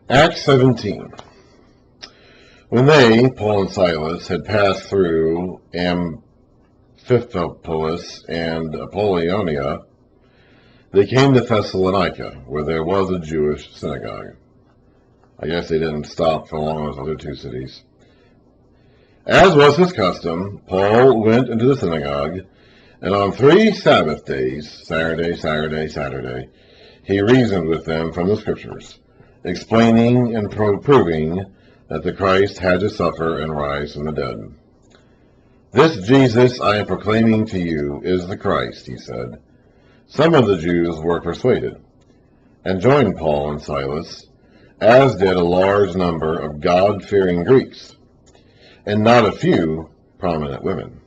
Acts 17. When they, Paul and Silas, had passed through Amphipolis and Apollonia, they came to Thessalonica, where there was a Jewish synagogue. I guess they didn't stop for long as other two cities. As was his custom, Paul went into the synagogue, and on 3 Sabbath days, Saturday, he reasoned with them from the Scriptures, explaining and proving that the Christ had to suffer and rise from the dead. This Jesus I am proclaiming to you is the Christ, he said. Some of the Jews were persuaded, and joined Paul and Silas, as did a large number of God-fearing Greeks, and not a few prominent women.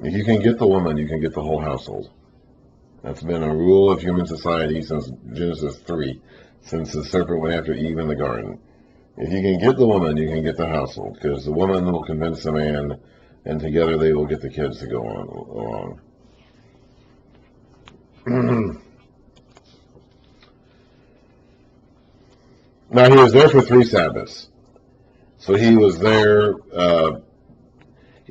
If you can get the woman, you can get the whole household. That's been a rule of human society since Genesis 3, since the serpent went after Eve in the garden. If you can get the woman, you can get the household, because the woman will convince the man, and together they will get the kids to go along. Now he was there for 3 Sabbaths. So he was there,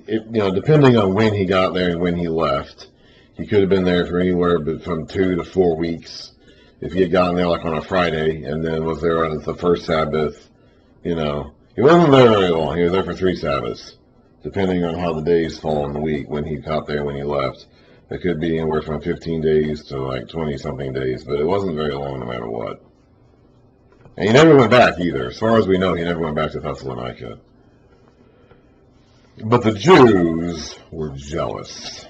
depending on when he got there and when he left. He could have been there for anywhere from 2 to 4 weeks. If he had gotten there like on a Friday and then was there on the first Sabbath, he wasn't there very long. He was there for 3 Sabbaths, depending on how the days fall in the week, when he got there, when he left. It could be anywhere from 15 days to like 20-something days, but it wasn't very long no matter what. And he never went back either. As far as we know, he never went back to Thessalonica. But the Jews were jealous.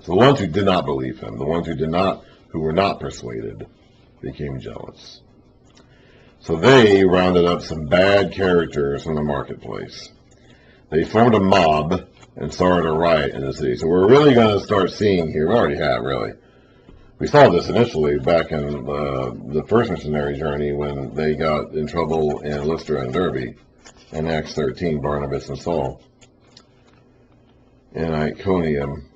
So the ones who did not believe him, the ones who were not persuaded, became jealous. So they rounded up some bad characters from the marketplace. They formed a mob and started a riot in the city. So we're really going to start seeing here, we already have really. We saw this initially back in the first missionary journey when they got in trouble in Lystra and Derbe in Acts 13, Barnabas and Saul. In Iconium.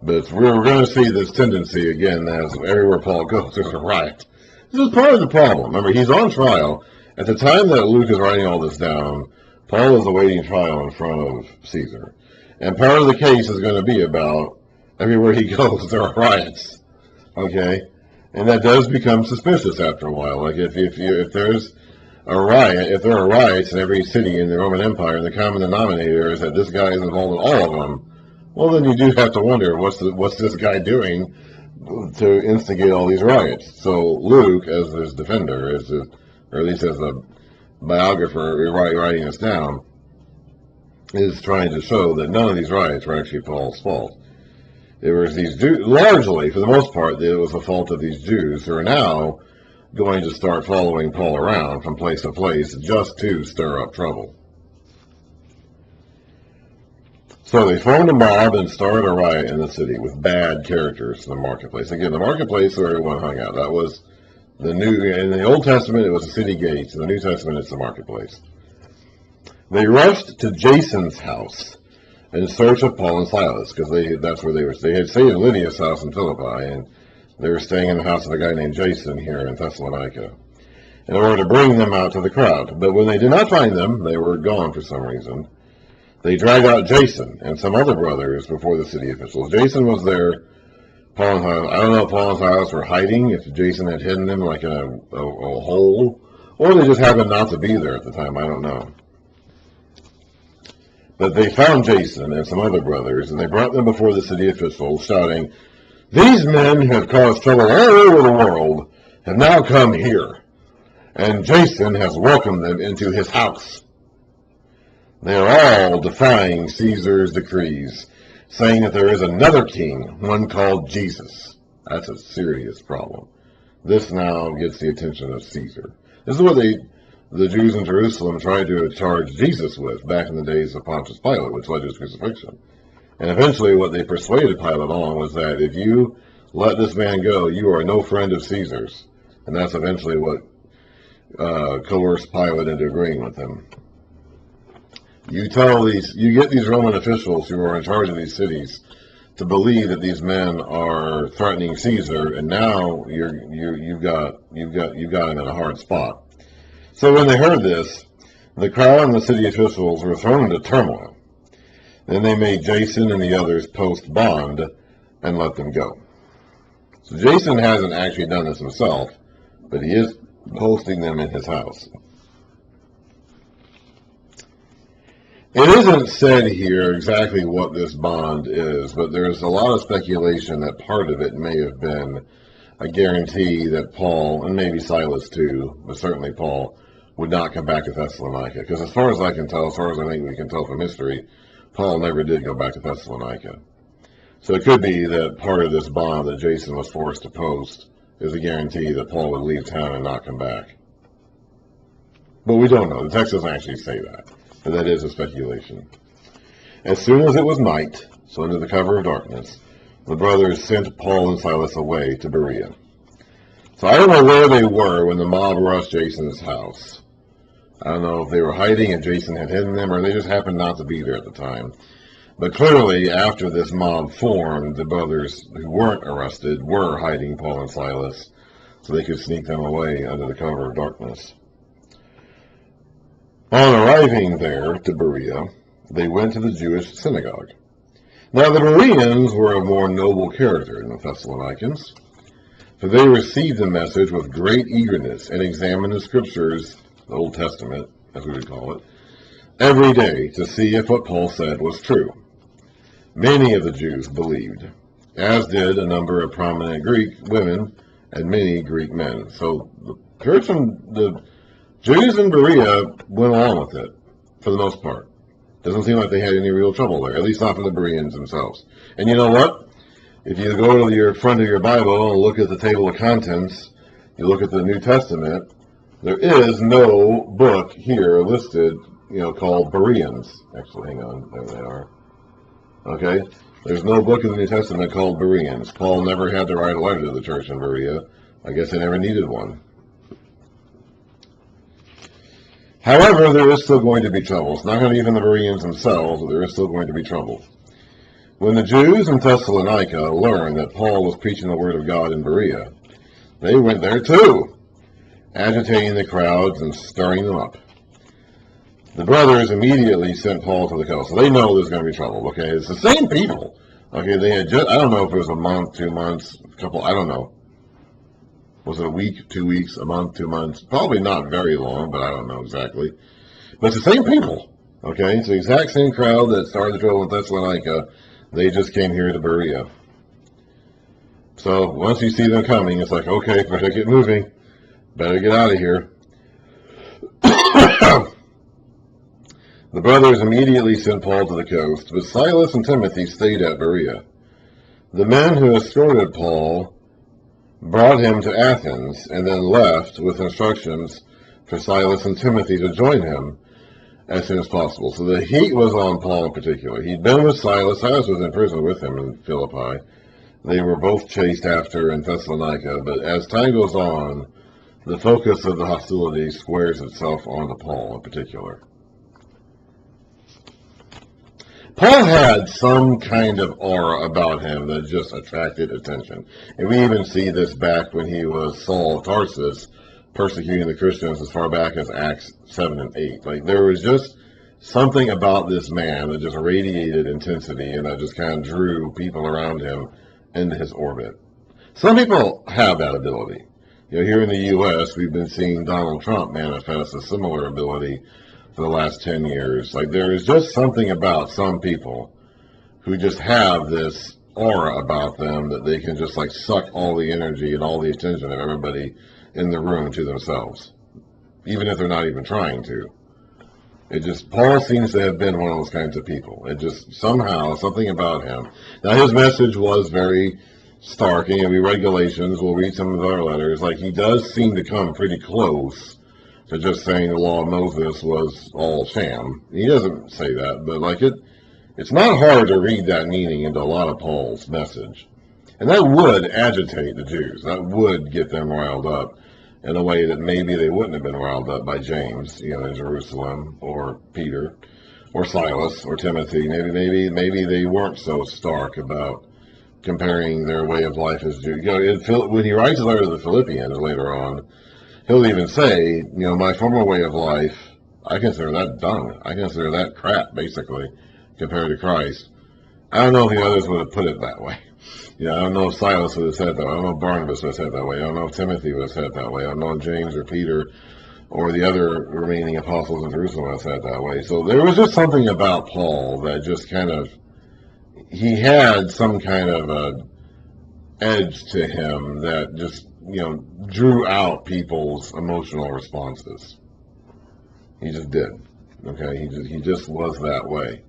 But we're going to see this tendency again as everywhere Paul goes, there's a riot. This is part of the problem. Remember, he's on trial. At the time that Luke is writing all this down, Paul is awaiting trial in front of Caesar. And part of the case is going to be about everywhere he goes, there are riots. Okay? And that does become suspicious after a while. Like if there's a riot, if there are riots in every city in the Roman Empire, and the common denominator is that this guy is involved in all of them, well, then you do have to wonder, what's this guy doing to instigate all these riots? So Luke, as his defender, or at least as a biographer writing this down, is trying to show that none of these riots were actually Paul's fault. It was these Jews, largely, for the most part, it was the fault of these Jews who are now going to start following Paul around from place to place just to stir up trouble. So they formed a mob and started a riot in the city with bad characters in the marketplace. Again, the marketplace where everyone hung out. That was in the Old Testament, it was the city gates. In the New Testament, it's the marketplace. They rushed to Jason's house in search of Paul and Silas, because that's where they were. They had stayed in Lydia's house in Philippi, and they were staying in the house of a guy named Jason here in Thessalonica, in order to bring them out to the crowd. But when they did not find them, they were gone for some reason. They dragged out Jason and some other brothers before the city officials. Jason was there. Paul and Silas, I don't know if Paul and Silas were hiding, if Jason had hidden them like in a hole, or they just happened not to be there at the time. I don't know. But they found Jason and some other brothers, and they brought them before the city officials, shouting, "These men who have caused trouble all over the world have now come here, and Jason has welcomed them into his house. They are all defying Caesar's decrees, saying that there is another king, one called Jesus." That's a serious problem. This now gets the attention of Caesar. This is what the Jews in Jerusalem tried to charge Jesus with back in the days of Pontius Pilate, which led to his crucifixion. And eventually what they persuaded Pilate on was that if you let this man go, you are no friend of Caesar's. And that's eventually what coerced Pilate into agreeing with him. You get these Roman officials who are in charge of these cities to believe that these men are threatening Caesar, and now you've got him in a hard spot. So when they heard this, the crowd and the city officials were thrown into turmoil. Then they made Jason and the others post bond and let them go. So Jason hasn't actually done this himself, but he is posting them in his house. It isn't said here exactly what this bond is, but there's a lot of speculation that part of it may have been a guarantee that Paul, and maybe Silas too, but certainly Paul, would not come back to Thessalonica. Because as far as I can tell, as far as I think we can tell from history, Paul never did go back to Thessalonica. So it could be that part of this bond that Jason was forced to post is a guarantee that Paul would leave town and not come back. But we don't know. The text doesn't actually say that. But that is a speculation. As soon as it was night, so under the cover of darkness, the brothers sent Paul and Silas away to Berea. So I don't know where they were when the mob rushed Jason's house. I don't know if they were hiding and Jason had hidden them, or they just happened not to be there at the time. But clearly, after this mob formed, the brothers who weren't arrested were hiding Paul and Silas, so they could sneak them away under the cover of darkness. On arriving there to Berea, they went to the Jewish synagogue. Now the Bereans were a more noble character than the Thessalonians, for they received the message with great eagerness and examined the Scriptures, the Old Testament, as we would call it, every day to see if what Paul said was true. Many of the Jews believed, as did a number of prominent Greek women and many Greek men. So the church and the Jews in Berea went along with it, for the most part. Doesn't seem like they had any real trouble there, at least not for the Bereans themselves. And you know what? If you go to your front of your Bible and look at the table of contents, you look at the New Testament, there is no book here listed, called Bereans. Actually, hang on, there they are. Okay? There's no book in the New Testament called Bereans. Paul never had to write a letter to the church in Berea. I guess they never needed one. However, there is still going to be trouble. It's not going to be even the Bereans themselves, but there is still going to be trouble. When the Jews in Thessalonica learned that Paul was preaching the word of God in Berea, they went there too, agitating the crowds and stirring them up. The brothers immediately sent Paul to the coast. So they know there's going to be trouble, okay? It's the same people. Okay, they had just, I don't know if it was a month, 2 months, a couple, I don't know. Was it a week, 2 weeks, a month, 2 months? Probably not very long, but I don't know exactly. But it's the same people, okay? It's the exact same crowd that started the trouble in Thessalonica. They just came here to Berea. So once you see them coming, it's like, okay, better get moving. Better get out of here. The brothers immediately sent Paul to the coast, but Silas and Timothy stayed at Berea. The men who escorted Paul brought him to Athens, and then left with instructions for Silas and Timothy to join him as soon as possible. So the heat was on Paul in particular. He'd been with Silas. Silas was in prison with him in Philippi. They were both chased after in Thessalonica, but as time goes on, the focus of the hostility squares itself onto Paul in particular. Paul had some kind of aura about him that just attracted attention. And we even see this back when he was Saul of Tarsus, persecuting the Christians as far back as Acts 7 and 8. Like, there was just something about this man that just radiated intensity and that just kind of drew people around him into his orbit. Some people have that ability. Here in the U.S., we've been seeing Donald Trump manifest a similar ability for the last 10 years. Like, there is just something about some people who just have this aura about them that they can just like suck all the energy and all the attention of everybody in the room to themselves, even if they're not even trying to. Paul seems to have been one of those kinds of people. It just somehow, something about him. Now, his message was very stark, and we read Galatians, we'll read some of our letters. Like, he does seem to come pretty close to just saying the law of Moses was all sham. He doesn't say that, but like it's not hard to read that meaning into a lot of Paul's message. And that would agitate the Jews. That would get them riled up in a way that maybe they wouldn't have been riled up by James, in Jerusalem, or Peter, or Silas, or Timothy. Maybe they weren't so stark about comparing their way of life as Jews. When he writes a letter to the Philippians later on, he'll even say, my former way of life, I consider that dung. I consider that crap, basically, compared to Christ. I don't know if the others would have put it that way. I don't know if Silas would have said it that way. I don't know if Barnabas would have said it that way. I don't know if Timothy would have said it that way. I don't know if James or Peter or the other remaining apostles in Jerusalem would have said it that way. So there was just something about Paul that just he had some kind of a edge to him that just, drew out people's emotional responses. He just did. Okay, he just was that way.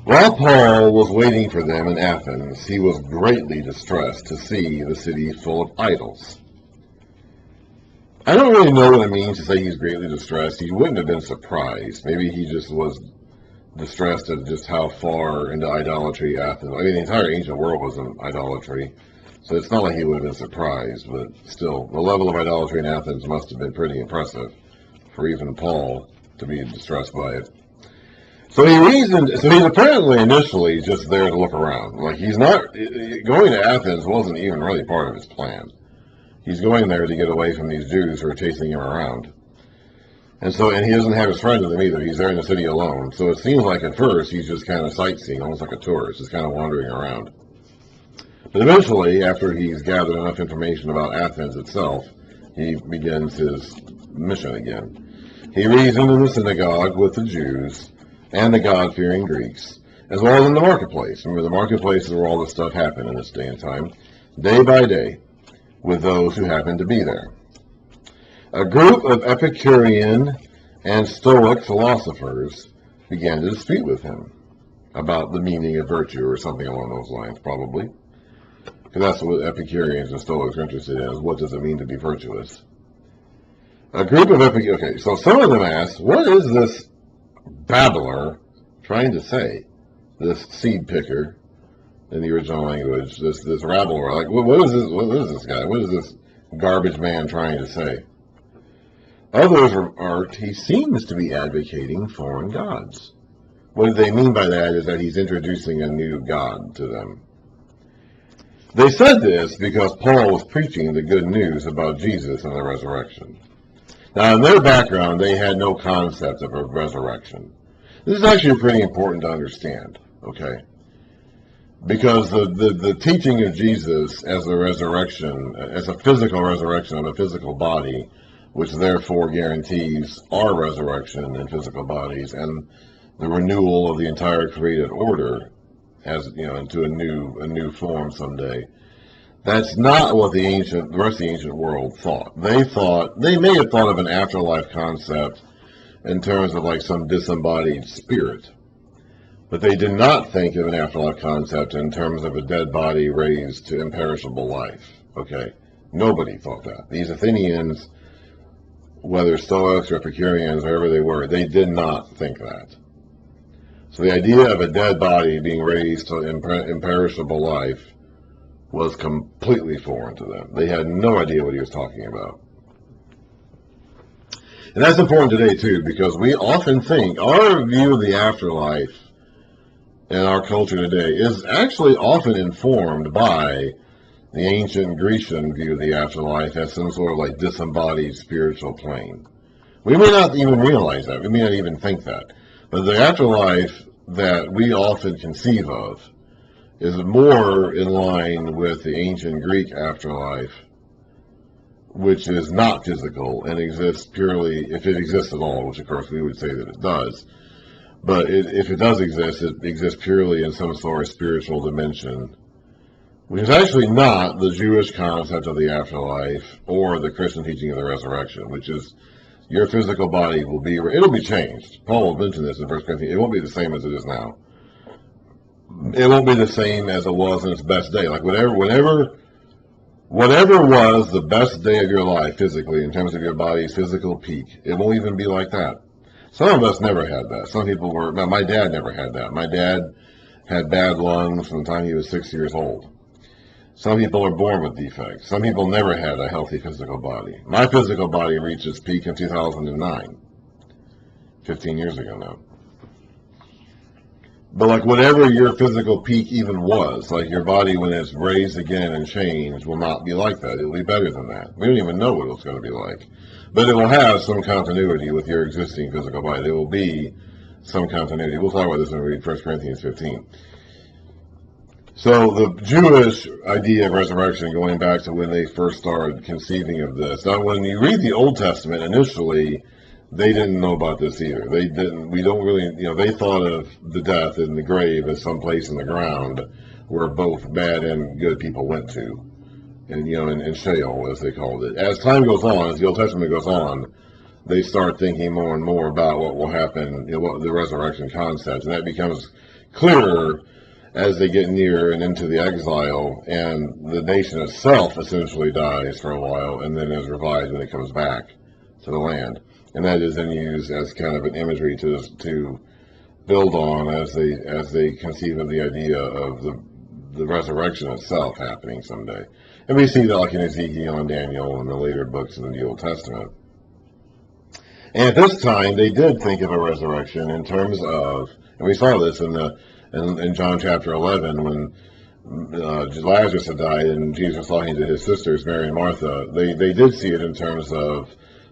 While Paul was waiting for them in Athens, he was greatly distressed to see the city full of idols. I don't really know what it means to say he's greatly distressed. He wouldn't have been surprised. Maybe he just was distressed at just how far into idolatry Athens. I mean, the entire ancient world was in idolatry, so it's not like he would have been surprised. But still, the level of idolatry in Athens must have been pretty impressive for even Paul to be distressed by it. So he's apparently initially just there to look around. Like, he's not, going to Athens wasn't even really part of his plan. He's going there to get away from these Jews who are chasing him around. And he doesn't have his friends with him either. He's there in the city alone. So it seems like at first he's just kind of sightseeing, almost like a tourist, just kind of wandering around. But eventually, after he's gathered enough information about Athens itself, he begins his mission again. He reasoned in the synagogue with the Jews and the God-fearing Greeks, as well as in the marketplace. Remember, the marketplace is where all this stuff happened in this day and time, day by day, with those who happened to be there. A group of Epicurean and Stoic philosophers began to dispute with him about the meaning of virtue, or something along those lines, probably. Because that's what Epicureans and Stoics are interested in, is what does it mean to be virtuous? A group of Epicureans, so some of them asked, what is this babbler trying to say? This seed picker in the original language, this rabbler, like what is this guy? What is this garbage man trying to say? Others he seems to be advocating foreign gods. What they mean by that is that he's introducing a new god to them. They said this because Paul was preaching the good news about Jesus and the resurrection. Now, in their background, they had no concept of a resurrection. This is actually pretty important to understand, okay? Because the teaching of Jesus as a resurrection, as a physical resurrection of a physical body, which therefore guarantees our resurrection in physical bodies and the renewal of the entire created order, as into a new form someday. That's not what the rest of the ancient world thought. They may have thought of an afterlife concept in terms of like some disembodied spirit, but they did not think of an afterlife concept in terms of a dead body raised to imperishable life. Okay, nobody thought that. These Athenians, whether Stoics or Epicureans, whoever they were, they did not think that. So the idea of a dead body being raised to imperishable life was completely foreign to them. They had no idea what he was talking about. And that's important today, too, because we often think our view of the afterlife in our culture today is actually often informed by the ancient Grecian view of the afterlife as some sort of like disembodied spiritual plane. We may not even realize that. We may not even think that. But the afterlife that we often conceive of is more in line with the ancient Greek afterlife, which is not physical and exists purely, if it exists at all, which of course we would say that it does. But if it does exist, it exists purely in some sort of spiritual dimension, which is actually not the Jewish concept of the afterlife or the Christian teaching of the resurrection, which is your physical body it'll be changed. Paul mentioned this in 1 Corinthians. It won't be the same as it is now. It won't be the same as it was in its best day. Like whatever was the best day of your life physically, in terms of your body's physical peak, it won't even be like that. Some of us never had that. Some people my dad never had that. My dad had bad lungs from the time he was 6 years old. Some people are born with defects. Some people never had a healthy physical body. My physical body reached its peak in 2009, 15 years ago now. But like whatever your physical peak even was, like your body when it's raised again and changed will not be like that. It'll be better than that. We don't even know what it's going to be like. But it will have some continuity with your existing physical body. There will be some continuity. We'll talk about this when we read 1 Corinthians 15. So the Jewish idea of resurrection, going back to when they first started conceiving of this. Now, when you read the Old Testament, initially, they didn't know about this either. They didn't. We don't really, they thought of the death in the grave as some place in the ground where both bad and good people went to, and in Sheol, as they called it. As time goes on, as the Old Testament goes on, they start thinking more and more about what will happen, what the resurrection concept, and that becomes clearer as they get near and into the exile, and the nation itself essentially dies for a while, and then is revived when it comes back to the land. And that is then used as kind of an imagery to build on as they conceive of the idea of the resurrection itself happening someday. And we see that like in Ezekiel and Daniel and the later books in the Old Testament. And at this time, they did think of a resurrection in terms of, and we saw this in John chapter 11 when Lazarus had died and Jesus was talking to his sisters, Mary and Martha. They did see it in terms of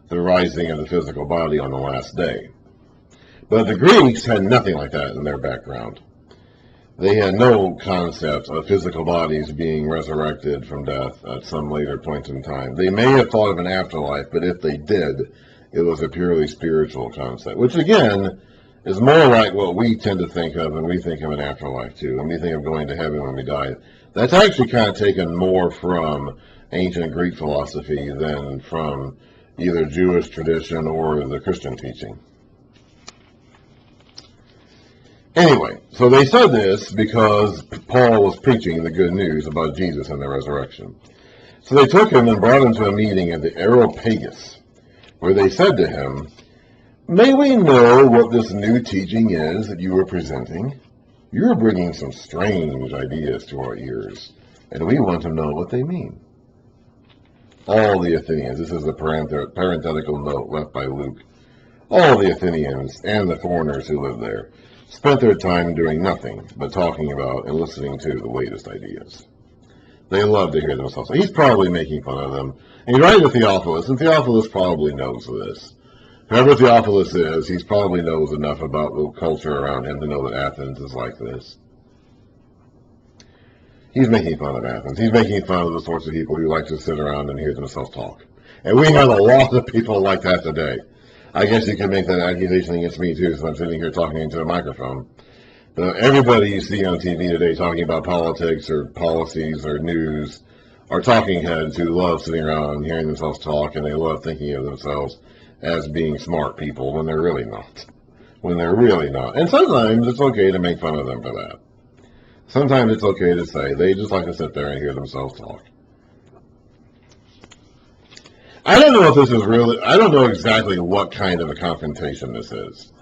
the rising of the physical body on the last day. But the Greeks had nothing like that in their background. They had no concept of physical bodies being resurrected from death at some later point in time. They may have thought of an afterlife, but if they did, it was a purely spiritual concept, which again is more like what we tend to think of when we think of an afterlife too, when we think of going to heaven when we die. That's actually kind of taken more from ancient Greek philosophy than from either Jewish tradition or the Christian teaching. Anyway, so they said this because Paul was preaching the good news about Jesus and the resurrection. So they took him and brought him to a meeting at the Areopagus, where they said to him, "May we know what this new teaching is that you are presenting? You're bringing some strange ideas to our ears, and we want to know what they mean." All the Athenians, this is a parenthetical note left by Luke, all the Athenians and the foreigners who lived there spent their time doing nothing but talking about and listening to the latest ideas. They loved to hear themselves. He's probably making fun of them. And he's writing to Theophilus, and Theophilus probably knows this. Whoever Theophilus is, he probably knows enough about the culture around him to know that Athens is like this. He's making fun of Athens. He's making fun of the sorts of people who like to sit around and hear themselves talk. And we have a lot of people like that today. I guess you can make that accusation against me too, since I'm sitting here talking into a microphone. Everybody you see on TV today talking about politics or policies or news are talking heads who love sitting around and hearing themselves talk, and they love thinking of themselves as being smart people when they're really not. When they're really not. And sometimes it's okay to make fun of them for that. Sometimes it's okay to say they just like to sit there and hear themselves talk. I don't know if this is really, I don't know exactly what kind of a confrontation this is.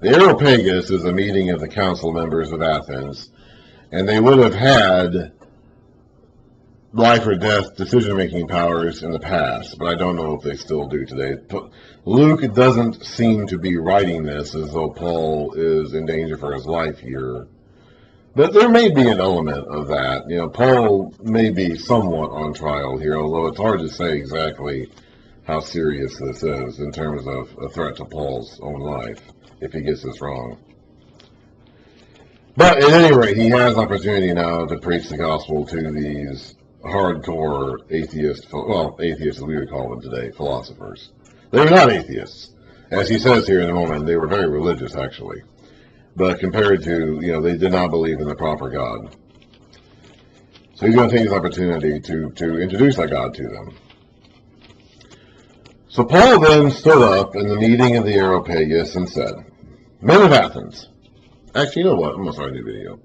The Areopagus is a meeting of the council members of Athens, and they would have had life or death decision-making powers in the past, but I don't know if they still do today. Luke doesn't seem to be writing this as though Paul is in danger for his life here. But there may be an element of that. Paul may be somewhat on trial here, although it's hard to say exactly how serious this is in terms of a threat to Paul's own life if he gets this wrong. But at any rate, he has opportunity now to preach the gospel to these hardcore atheists as we would call them today, philosophers. They were not atheists. As he says here in a moment, they were very religious, actually. But compared to, they did not believe in the proper God. So he's going to take this opportunity to introduce that God to them. So Paul then stood up in the meeting of the Areopagus and said, "Men of Athens." Actually, you know what? I'm going to start a new video.